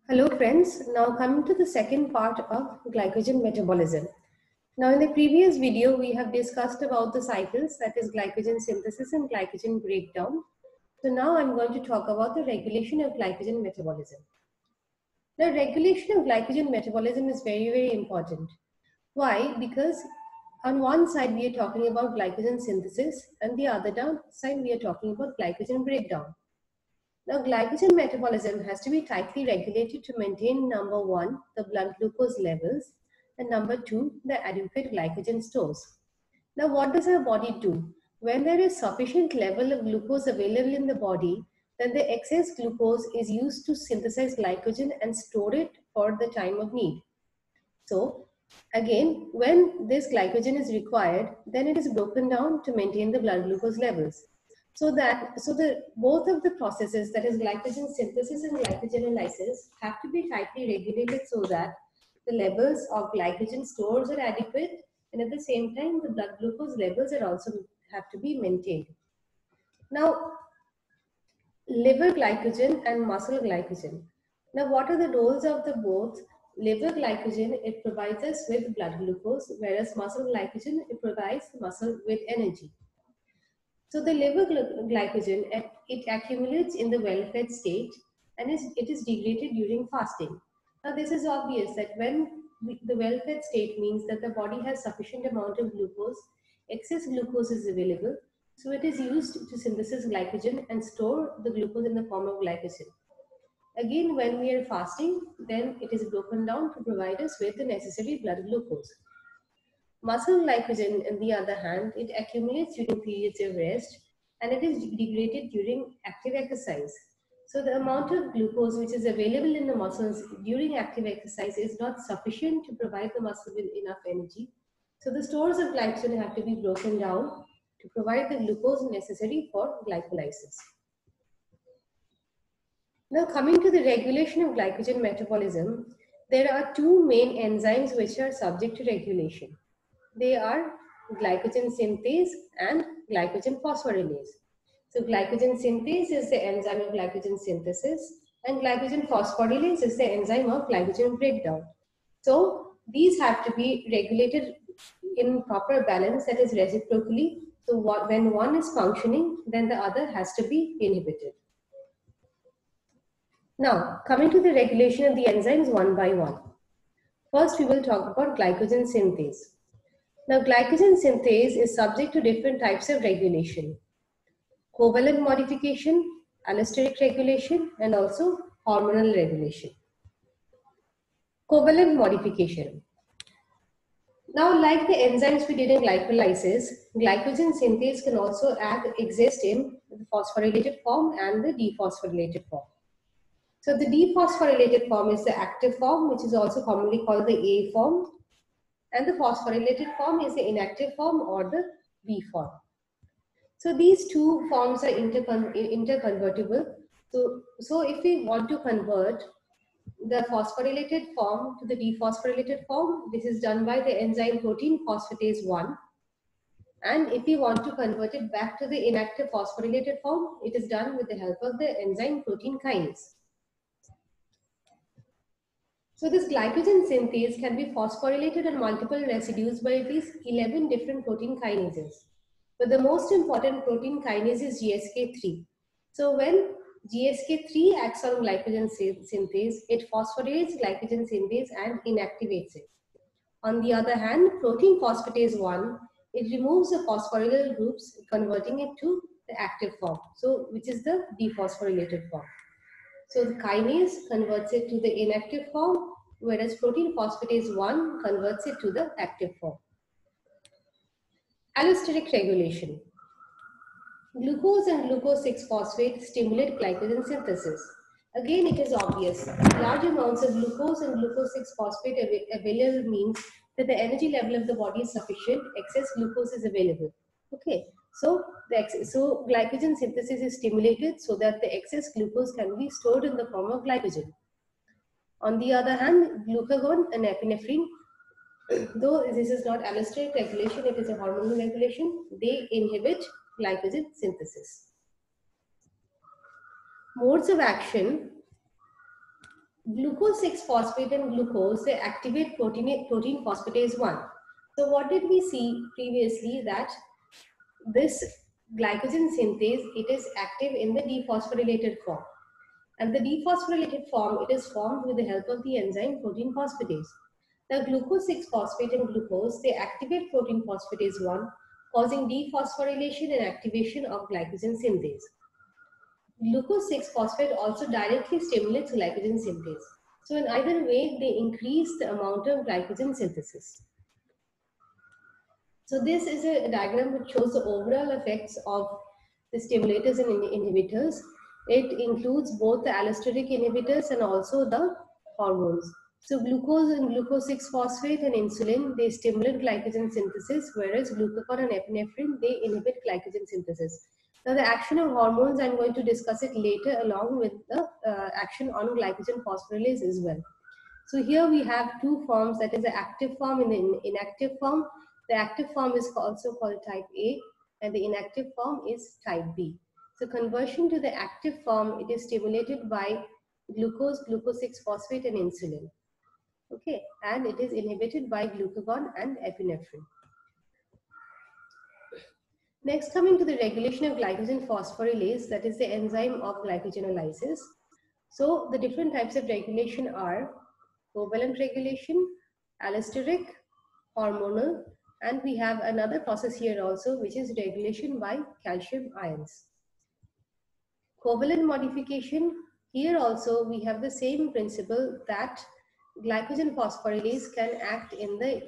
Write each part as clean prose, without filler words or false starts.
Hello friends, now coming to the second part of glycogen metabolism. Now in the previous video we have discussed about the cycles, that is glycogen synthesis and glycogen breakdown. So now I'm going to talk about the regulation of glycogen metabolism. The regulation of glycogen metabolism is very important. Why? Because on one side we are talking about glycogen synthesis and the other side we are talking about glycogen breakdown. Now, glycogen metabolism has to be tightly regulated to maintain number one, the blood glucose levels, and number two, the adequate glycogen stores. Now, what does our body do? When there is sufficient level of glucose available in the body, then the excess glucose is used to synthesize glycogen and store it for the time of need. So, again, when this glycogen is required, then it is broken down to maintain the blood glucose levels. Both of the processes, that is glycogen synthesis and glycogenolysis, have to be tightly regulated so that the levels of glycogen stores are adequate, and at the same time the blood glucose levels are also have to be maintained. Now, liver glycogen and muscle glycogen. Now, what are the roles of the both? Liver glycogen, it provides us with blood glucose, whereas muscle glycogen, it provides the muscle with energy. So the liver glycogen, it accumulates in the well-fed state and it is degraded during fasting. Now this is obvious that when the well-fed state means that the body has sufficient amount of glucose, excess glucose is available, so it is used to synthesize glycogen and store the glucose in the form of glycogen. Again, when we are fasting, then it is broken down to provide us with the necessary blood glucose. Muscle glycogen, on the other hand, it accumulates during periods of rest and it is degraded during active exercise. So the amount of glucose which is available in the muscles during active exercise is not sufficient to provide the muscle with enough energy. So the stores of glycogen have to be broken down to provide the glucose necessary for glycolysis. Now coming to the regulation of glycogen metabolism, there are two main enzymes which are subject to regulation. They are glycogen synthase and glycogen phosphorylase. So glycogen synthase is the enzyme of glycogen synthesis and glycogen phosphorylase is the enzyme of glycogen breakdown. So these have to be regulated in proper balance, that is reciprocally. So when one is functioning, then the other has to be inhibited. Now, coming to the regulation of the enzymes one by one. First, we will talk about glycogen synthase. Now, glycogen synthase is subject to different types of regulation: covalent modification, allosteric regulation, and also hormonal regulation. Covalent modification. Now, like the enzymes we did in glycolysis, glycogen synthase can also exist in the phosphorylated form and the dephosphorylated form. So, the dephosphorylated form is the active form, which is also commonly called the A form, and the phosphorylated form is the inactive form or the B form. So these two forms are interconvertible. So if we want to convert the phosphorylated form to the dephosphorylated form, this is done by the enzyme protein phosphatase 1. And if we want to convert it back to the inactive phosphorylated form, it is done with the help of the enzyme protein kinase. So this glycogen synthase can be phosphorylated on multiple residues by at least 11 different protein kinases. But the most important protein kinase is GSK3. So when GSK3 acts on glycogen synthase, it phosphorylates glycogen synthase and inactivates it. On the other hand, protein phosphatase 1, it removes the phosphoryl groups, converting it to the active form, so which is the dephosphorylated form. So the kinase converts it to the inactive form, whereas protein phosphatase 1 converts it to the active form. Allosteric regulation. Glucose and glucose 6-phosphate stimulate glycogen synthesis. Again, it is obvious. Large amounts of glucose and glucose 6-phosphate available means that the energy level of the body is sufficient, excess glucose is available. Okay, so glycogen synthesis is stimulated so that the excess glucose can be stored in the form of glycogen. On the other hand, glucagon and epinephrine, though this is not allosteric regulation, it is a hormonal regulation, they inhibit glycogen synthesis. Modes of action. Glucose 6-phosphate and glucose, they activate protein phosphatase 1. So what did we see previously, that this glycogen synthase, it is active in the dephosphorylated form. And the dephosphorylated form, it is formed with the help of the enzyme protein phosphatase. The glucose 6-phosphate and glucose, they activate protein phosphatase 1, causing dephosphorylation and activation of glycogen synthase. Glucose 6-phosphate also directly stimulates glycogen synthase. So in either way, they increase the amount of glycogen synthesis. So this is a diagram which shows the overall effects of the stimulators and inhibitors. It includes both the allosteric inhibitors and also the hormones. So glucose and glucose 6-phosphate and insulin, they stimulate glycogen synthesis, whereas glucagon and epinephrine, they inhibit glycogen synthesis. Now the action of hormones, I'm going to discuss it later along with the action on glycogen phosphorylase as well. So here we have two forms, that is the active form and the inactive form. The active form is also called type A and the inactive form is type B. So conversion to the active form, it is stimulated by glucose, glucose 6-phosphate and insulin. Okay, and it is inhibited by glucagon and epinephrine. Next, coming to the regulation of glycogen phosphorylase, that is the enzyme of glycogenolysis. So the different types of regulation are covalent regulation, allosteric, hormonal, and we have another process here also, which is regulation by calcium ions. Covalent modification, here also we have the same principle, that glycogen phosphorylase can act in the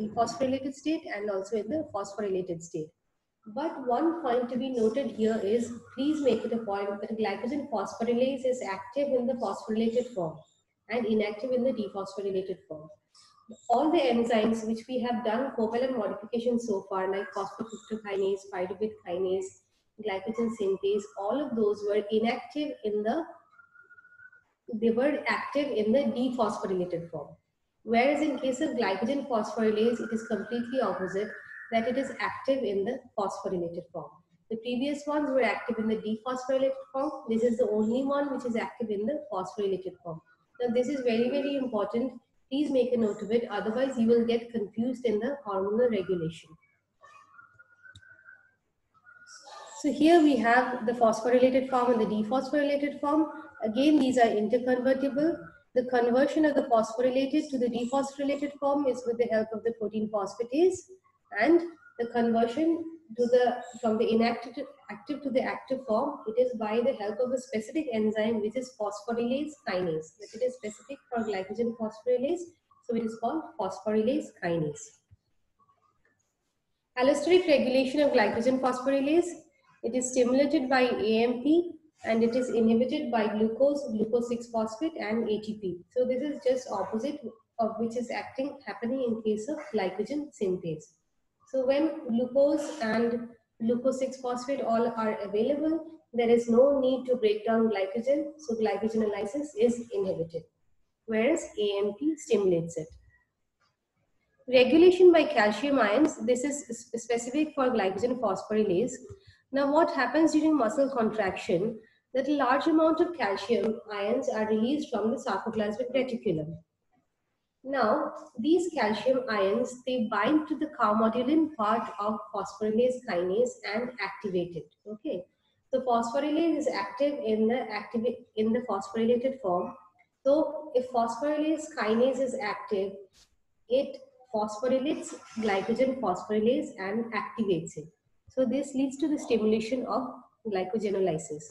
dephosphorylated state and also in the phosphorylated state. But one point to be noted here is, please make it a point that glycogen phosphorylase is active in the phosphorylated form and inactive in the dephosphorylated form. All the enzymes which we have done covalent modification so far, like phosphofructokinase, pyruvate kinase, glycogen synthase, all of those were inactive in the, they were active in the dephosphorylated form. Whereas in case of glycogen phosphorylase, it is completely opposite, that it is active in the phosphorylated form. The previous ones were active in the dephosphorylated form. This is the only one which is active in the phosphorylated form. Now this is very, very important. Please make a note of it. Otherwise, you will get confused in the hormonal regulation. So here we have the phosphorylated form and the dephosphorylated form. Again, these are interconvertible. The conversion of the phosphorylated to the dephosphorylated form is with the help of the protein phosphatase, and the conversion to the, from the inactive to active to the active form, it is by the help of a specific enzyme which is phosphorylase kinase. It is specific for glycogen phosphorylase, so it is called phosphorylase kinase. Allosteric regulation of glycogen phosphorylase, it is stimulated by AMP and it is inhibited by glucose, glucose 6-phosphate and ATP. So this is just opposite of which is happening in case of glycogen synthase. So when glucose and glucose 6-phosphate all are available, there is no need to break down glycogen, so glycogenolysis is inhibited, whereas AMP stimulates it. Regulation by calcium ions, this is specific for glycogen phosphorylase. Now what happens during muscle contraction, that a large amount of calcium ions are released from the sarcoplasmic reticulum. Now these calcium ions, they bind to the calmodulin part of phosphorylase kinase and activate it. Okay, so phosphorylase is active in the phosphorylated form. So if phosphorylase kinase is active, it phosphorylates glycogen phosphorylase and activates it. So this leads to the stimulation of glycogenolysis.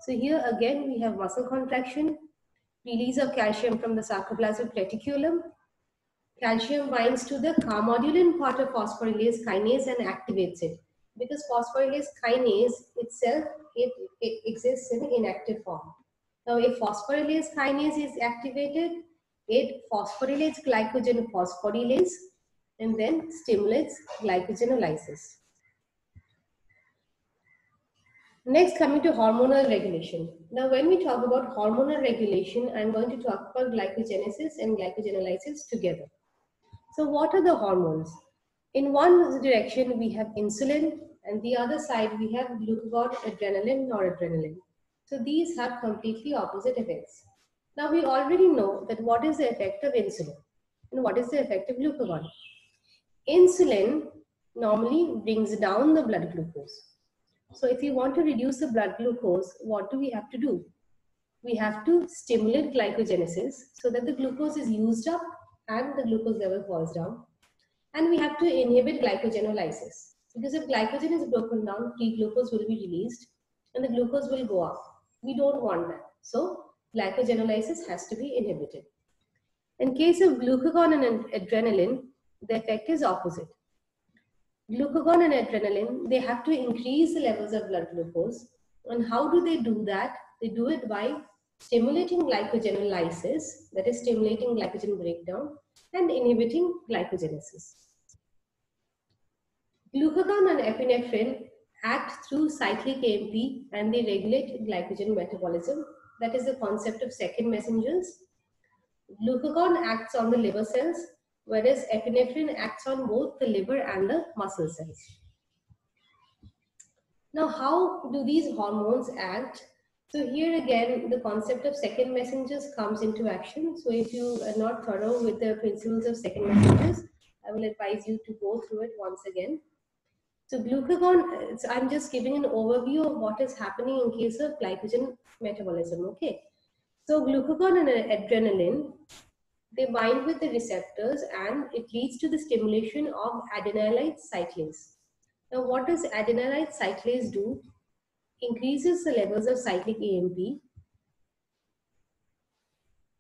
So here again we have muscle contraction, release of calcium from the sarcoplasmic reticulum. Calcium binds to the calmodulin part of phosphorylase kinase and activates it. Because phosphorylase kinase itself, it exists in inactive form. Now if phosphorylase kinase is activated, it phosphorylates glycogen phosphorylase and then stimulates glycogenolysis. Next, coming to hormonal regulation. Now when we talk about hormonal regulation, I'm going to talk about glycogenesis and glycogenolysis together. So what are the hormones? In one direction we have insulin and the other side we have glucagon, adrenaline, noradrenaline. So these have completely opposite effects. Now we already know that what is the effect of insulin and what is the effect of glucagon. Insulin normally brings down the blood glucose. So if you want to reduce the blood glucose, what do we have to do? We have to stimulate glycogenesis so that the glucose is used up and the glucose level falls down. And we have to inhibit glycogenolysis. Because if glycogen is broken down, free glucose will be released and the glucose will go up. We don't want that. So glycogenolysis has to be inhibited. In case of glucagon and adrenaline, the effect is opposite. Glucagon and adrenaline, they have to increase the levels of blood glucose. And how do they do that? They do it by stimulating glycogenolysis, that is stimulating glycogen breakdown, and inhibiting glycogenesis. Glucagon and epinephrine act through cyclic AMP and they regulate glycogen metabolism. That is the concept of second messengers. Glucagon acts on the liver cells, whereas epinephrine acts on both the liver and the muscle cells. Now, how do these hormones act? So here again, the concept of second messengers comes into action. So if you are not thorough with the principles of second messengers, I will advise you to go through it once again. So glucagon, I'm just giving an overview of what is happening in case of glycogen metabolism, okay? So glucagon and adrenaline, they bind with the receptors and it leads to the stimulation of adenylate cyclase. Now what does adenylate cyclase do? Increases the levels of cyclic AMP.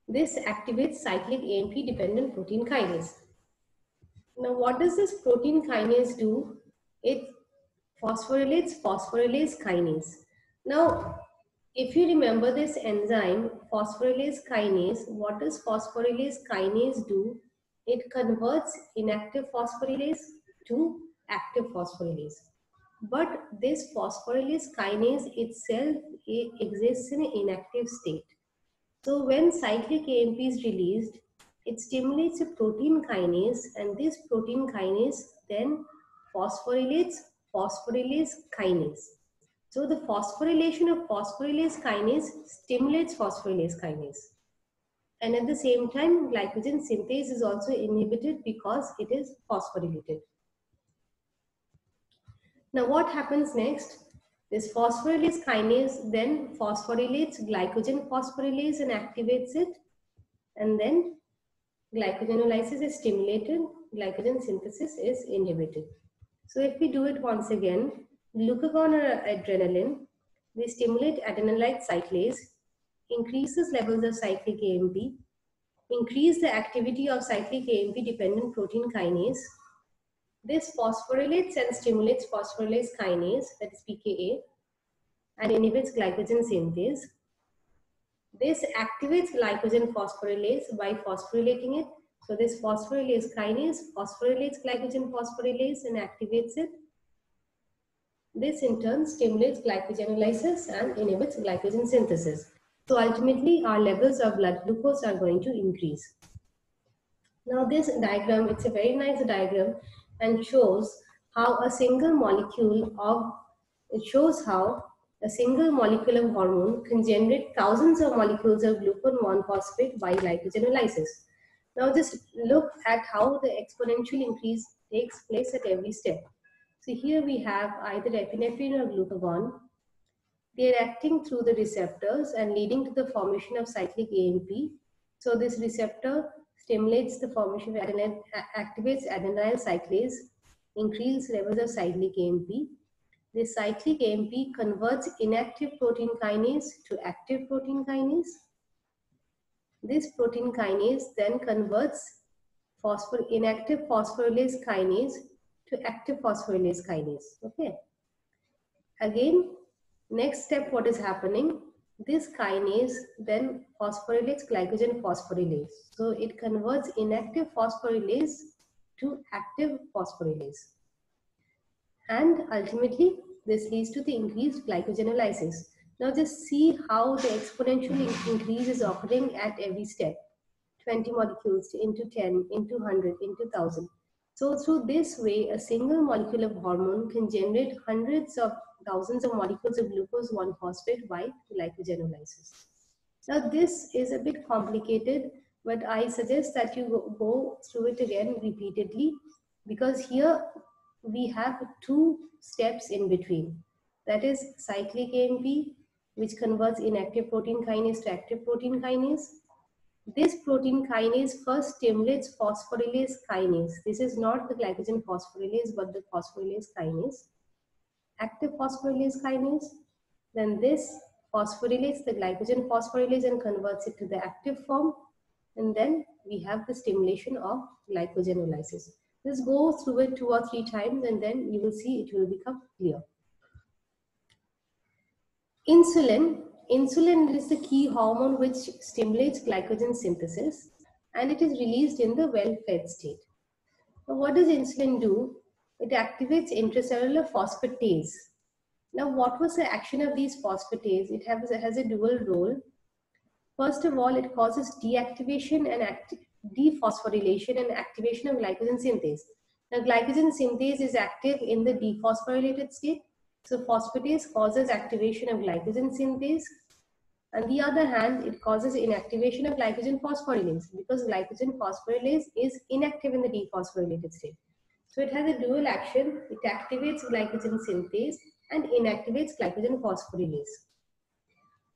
This activates cyclic AMP dependent protein kinase. Now what does this protein kinase do? It phosphorylates phosphorylase kinase. Now if you remember this enzyme, phosphorylase kinase, what does phosphorylase kinase do? It converts inactive phosphorylase to active phosphorylase. But this phosphorylase kinase itself exists in an inactive state. So when cyclic AMP is released, it stimulates a protein kinase and this protein kinase then phosphorylates phosphorylase kinase. So the phosphorylation of phosphorylase kinase stimulates phosphorylase kinase. And at the same time, glycogen synthase is also inhibited because it is phosphorylated. Now what happens next? This phosphorylase kinase then phosphorylates glycogen phosphorylase and activates it. And then glycogenolysis is stimulated, glycogen synthesis is inhibited. So if we do it once again, glucagon or adrenaline, they stimulate adenylate cyclase, increases levels of cyclic AMP, increase the activity of cyclic AMP dependent protein kinase. This phosphorylates and stimulates phosphorylase kinase, that is PKA, and inhibits glycogen synthase. This activates glycogen phosphorylase by phosphorylating it. So this phosphorylase kinase phosphorylates glycogen phosphorylase and activates it. This in turn stimulates glycogenolysis and inhibits glycogen synthesis. So ultimately our levels of blood glucose are going to increase. Now this diagram, it's a very nice diagram and shows how a single molecule of hormone can generate thousands of molecules of glucose 1-phosphate by glycogenolysis. Now just look at how the exponential increase takes place at every step. So here we have either epinephrine or glucagon. They are acting through the receptors and leading to the formation of cyclic AMP. So this receptor stimulates the formation of activates adenyl cyclase, increases levels of cyclic AMP. This cyclic AMP converts inactive protein kinase to active protein kinase. This protein kinase then converts inactive phosphorylase kinase to active phosphorylase kinase. Okay. Again, next step, what is happening? This kinase then phosphorylates glycogen phosphorylase. So it converts inactive phosphorylase to active phosphorylase. And ultimately, this leads to the increased glycogenolysis. Now just see how the exponential increase is occurring at every step. 20 molecules into 10, into 100, into 1000. So through this way, a single molecule of hormone can generate hundreds of thousands of molecules of glucose 1-phosphate by glycogenolysis. Now this is a bit complicated, but I suggest that you go through it again repeatedly, because here we have two steps in between. That is cyclic AMP, which converts inactive protein kinase to active protein kinase. This protein kinase first stimulates phosphorylase kinase. This is not the glycogen phosphorylase, but the phosphorylase kinase. Active phosphorylase kinase. Then this phosphorylates the glycogen phosphorylase and converts it to the active form. And then we have the stimulation of glycogenolysis. Just go through it 2 or 3 times and then you will see it will become clear. Insulin. Insulin is the key hormone which stimulates glycogen synthesis, and it is released in the well-fed state. Now, what does insulin do? It activates intracellular phosphatase. Now, what was the action of these phosphatase? It has a dual role. First of all, it causes deactivation and dephosphorylation and activation of glycogen synthase. Now, glycogen synthase is active in the dephosphorylated state. So, phosphatase causes activation of glycogen synthase. On the other hand, it causes inactivation of glycogen phosphorylase, because glycogen phosphorylase is inactive in the dephosphorylated state. So, it has a dual action. It activates glycogen synthase and inactivates glycogen phosphorylase.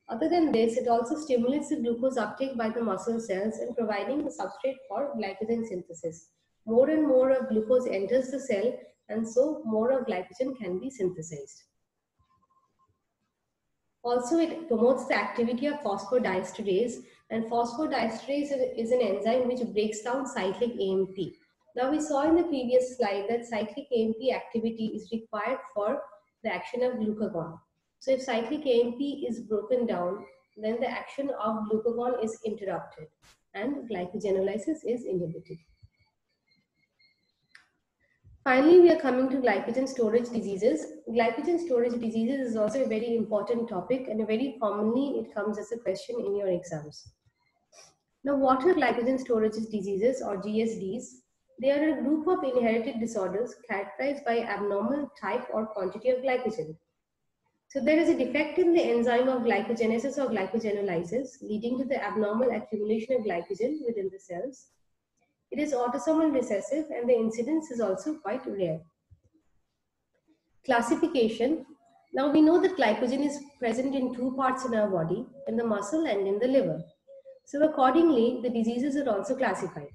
Other than this, it also stimulates the glucose uptake by the muscle cells and providing the substrate for glycogen synthesis. More and more of glucose enters the cell, and so more of glycogen can be synthesized. Also, it promotes the activity of phosphodiesterase, and phosphodiesterase is an enzyme which breaks down cyclic AMP. Now, we saw in the previous slide that cyclic AMP activity is required for the action of glucagon. So, if cyclic AMP is broken down, then the action of glucagon is interrupted and glycogenolysis is inhibited. Finally, we are coming to glycogen storage diseases. Glycogen storage diseases is also a very important topic, and very commonly it comes as a question in your exams. Now, what are glycogen storage diseases, or GSDs? They are a group of inherited disorders characterized by abnormal type or quantity of glycogen. So there is a defect in the enzyme of glycogenesis or glycogenolysis, leading to the abnormal accumulation of glycogen within the cells. It is autosomal recessive, and the incidence is also quite rare. Classification. Now we know that glycogen is present in 2 parts in our body, in the muscle and in the liver. So accordingly, the diseases are also classified.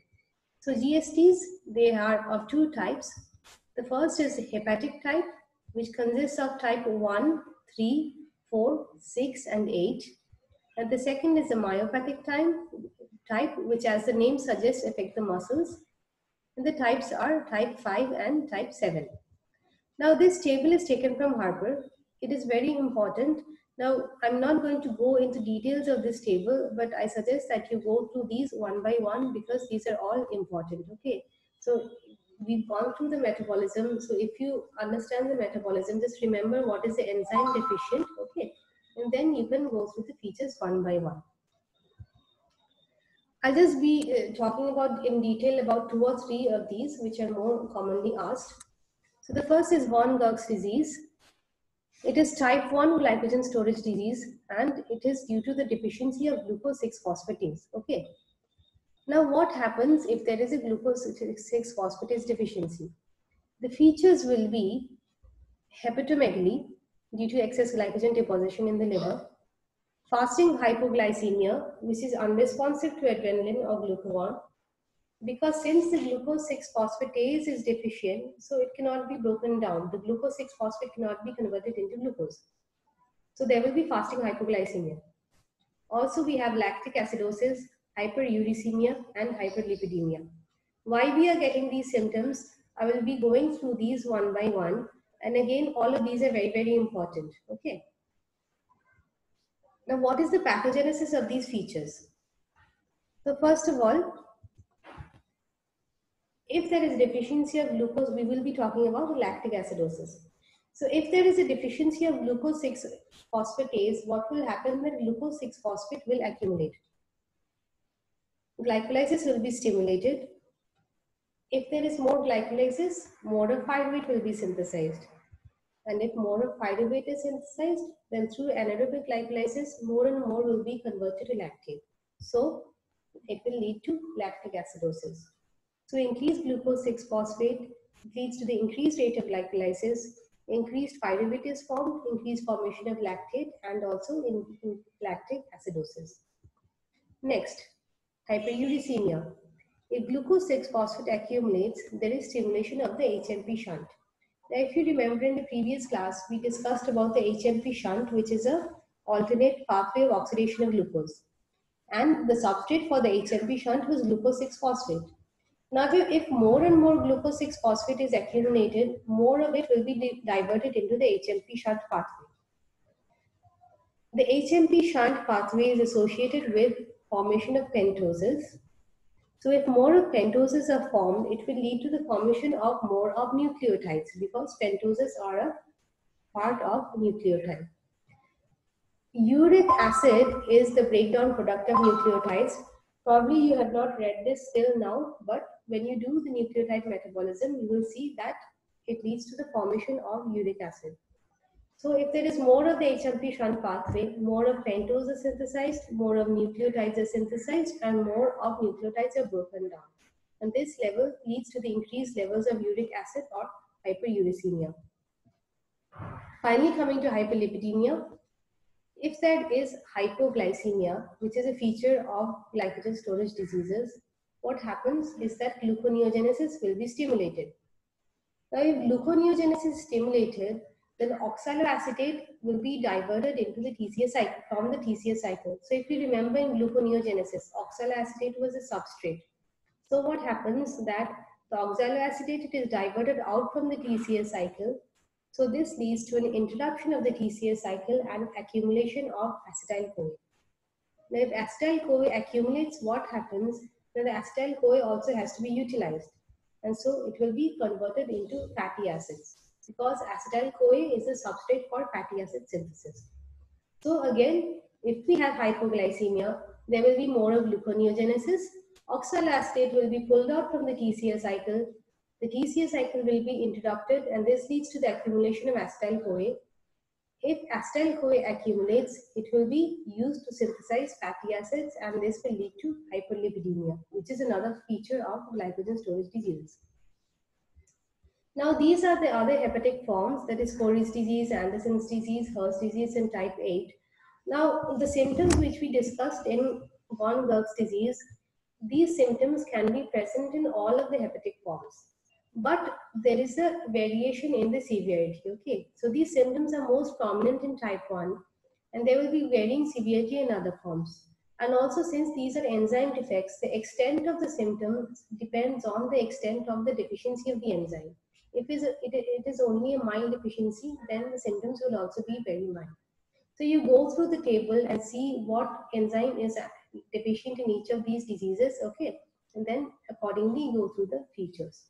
So GSDs, they are of 2 types. The first is the hepatic type, which consists of type 1, 3, 4, 6, and 8. And the second is the myopathic type, which, as the name suggests, affect the muscles. And the types are type 5 and type 7. Now, this table is taken from Harper. It is very important. Now, I'm not going to go into details of this table, but I suggest that you go through these one by one, because these are all important, okay? So, we've gone through the metabolism. So, if you understand the metabolism, just remember what is the enzyme deficient, okay? And then you can go through the features one by one. I'll just be talking about in detail about 2 or 3 of these, which are more commonly asked. So the first is von Gog's disease. It is type 1 glycogen storage disease, and it is due to the deficiency of glucose 6-phosphatase. Okay. Now, what happens if there is a glucose 6-phosphatase deficiency? The features will be hepatomegaly due to excess glycogen deposition in the liver, fasting hypoglycemia, which is unresponsive to adrenaline or glucagon, because since the glucose 6-phosphatase is deficient, so it cannot be broken down. The glucose 6-phosphate cannot be converted into glucose. So there will be fasting hypoglycemia. Also, we have lactic acidosis, hyperuricemia, and hyperlipidemia. Why we are getting these symptoms, I will be going through these one by one. And again, all of these are very, very important. Okay. Now, what is the pathogenesis of these features? So first of all, if there is deficiency of glucose, we will be talking about lactic acidosis. So if there is a deficiency of glucose 6-phosphatase, what will happen when glucose 6-phosphate will accumulate? Glycolysis will be stimulated. If there is more glycolysis, more of pyruvate will be synthesized. And if more of pyruvate is synthesized, then through anaerobic glycolysis, more and more will be converted to lactate. So it will lead to lactic acidosis. So increased glucose 6-phosphate leads to the increased rate of glycolysis, increased pyruvate is formed, increased formation of lactate, and also in lactic acidosis. Next, hyperuricemia. If glucose 6-phosphate accumulates, there is stimulation of the HMP shunt. Now, if you remember in the previous class, we discussed about the HMP shunt, which is a alternate pathway of oxidation of glucose. And the substrate for the HMP shunt was glucose 6-phosphate. Now, if more and more glucose 6-phosphate is accumulated, more of it will be diverted into the HMP shunt pathway. The HMP shunt pathway is associated with formation of pentoses. So if more of pentoses are formed, it will lead to the formation of more of nucleotides because pentoses are a part of nucleotide. Uric acid is the breakdown product of nucleotides. Probably you have not read this till now, but when you do the nucleotide metabolism, you will see that it leads to the formation of uric acid. So if there is more of the HMP shunt pathway, more of pentose is synthesized, more of nucleotides are synthesized, and more of nucleotides are broken down. And this level leads to the increased levels of uric acid or hyperuricemia. Finally, coming to hyperlipidemia. If there is hypoglycemia, which is a feature of glycogen storage diseases, what happens is that gluconeogenesis will be stimulated. Now, if gluconeogenesis is stimulated, then oxaloacetate will be diverted into the TCA cycle from the TCA cycle. So, if you remember in gluconeogenesis, oxaloacetate was a substrate. So, what happens that the oxaloacetate is diverted out from the TCA cycle. So this leads to an introduction of the TCA cycle and accumulation of acetyl-CoA. Now if acetyl-CoA accumulates, what happens? Then the acetyl-CoA also has to be utilized. And so it will be converted into fatty acids because acetyl-CoA is a substrate for fatty acid synthesis. So again, if we have hypoglycemia, there will be more of gluconeogenesis. Oxaloacetate will be pulled out from the TCA cycle. The TCA cycle will be interrupted and this leads to the accumulation of acetyl-CoA. If acetyl-CoA accumulates, it will be used to synthesize fatty acids and this will lead to hyperlipidemia, which is another feature of glycogen storage diseases. Now these are the other hepatic forms, that is Cory's disease, Anderson's disease, Hirsch's disease and type 8. Now the symptoms which we discussed in von Gog's disease, these symptoms can be present in all of the hepatic forms. But there is a variation in the severity, okay? So these symptoms are most prominent in type 1 and there will be varying severity in other forms. And also since these are enzyme defects, the extent of the symptoms depends on the extent of the deficiency of the enzyme. If it is only a mild deficiency, then the symptoms will also be very mild. So you go through the table and see what enzyme is deficient in each of these diseases, okay? And then accordingly go through the features.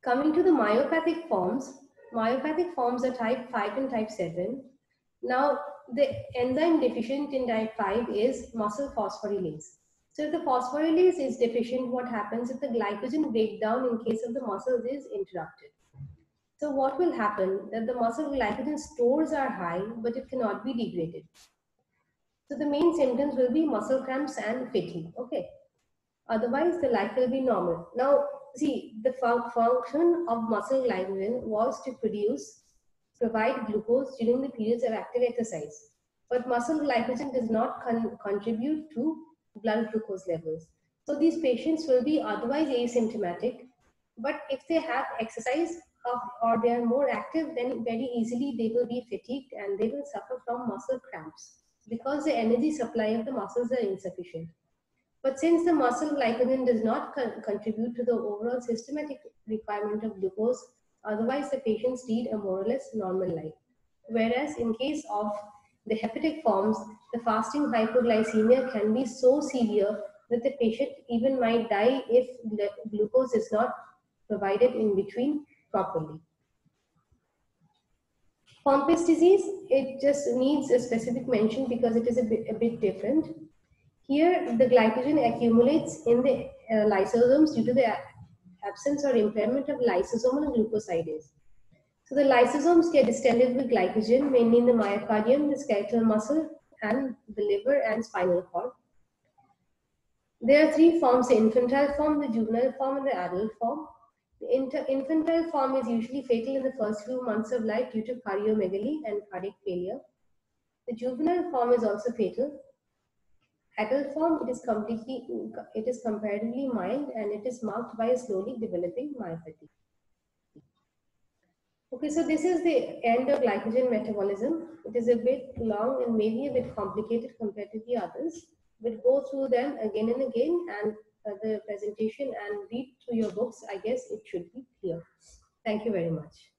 Coming to the myopathic forms are type 5 and type 7. Now, the enzyme deficient in type 5 is muscle phosphorylase. So, if the phosphorylase is deficient, what happens if the glycogen breakdown in case of the muscles is interrupted? So, what will happen? That the muscle glycogen stores are high, but it cannot be degraded. So, the main symptoms will be muscle cramps and fatigue. Okay. Otherwise, the life will be normal. Now, see, the function of muscle glycogen was to provide glucose during the periods of active exercise. But muscle glycogen does not contribute to blood glucose levels. So these patients will be otherwise asymptomatic. But if they have exercise or they are more active, then very easily they will be fatigued and they will suffer from muscle cramps because the energy supply of the muscles are insufficient. But since the muscle glycogen does not contribute to the overall systematic requirement of glucose, otherwise the patients lead a more or less normal life. Whereas in case of the hepatic forms, the fasting hypoglycemia can be so severe that the patient even might die if the glucose is not provided in between properly. Pompe's disease, it just needs a specific mention because it is a bit different. Here, the glycogen accumulates in the lysosomes due to the absence or impairment of lysosomal glucosidase. So the lysosomes get distended with glycogen, mainly in the myocardium, the skeletal muscle, and the liver and spinal cord. There are three forms: the infantile form, the juvenile form, and the adult form. The infantile form is usually fatal in the first few months of life due to cardiomegaly and cardiac failure. The juvenile form is also fatal. Adult form, it is comparatively mild, and it is marked by a slowly developing myopathy. Okay, so this is the end of glycogen metabolism. It is a bit long and maybe a bit complicated compared to the others. We'll go through them again and again, and the presentation and read through your books. I guess it should be clear. Thank you very much.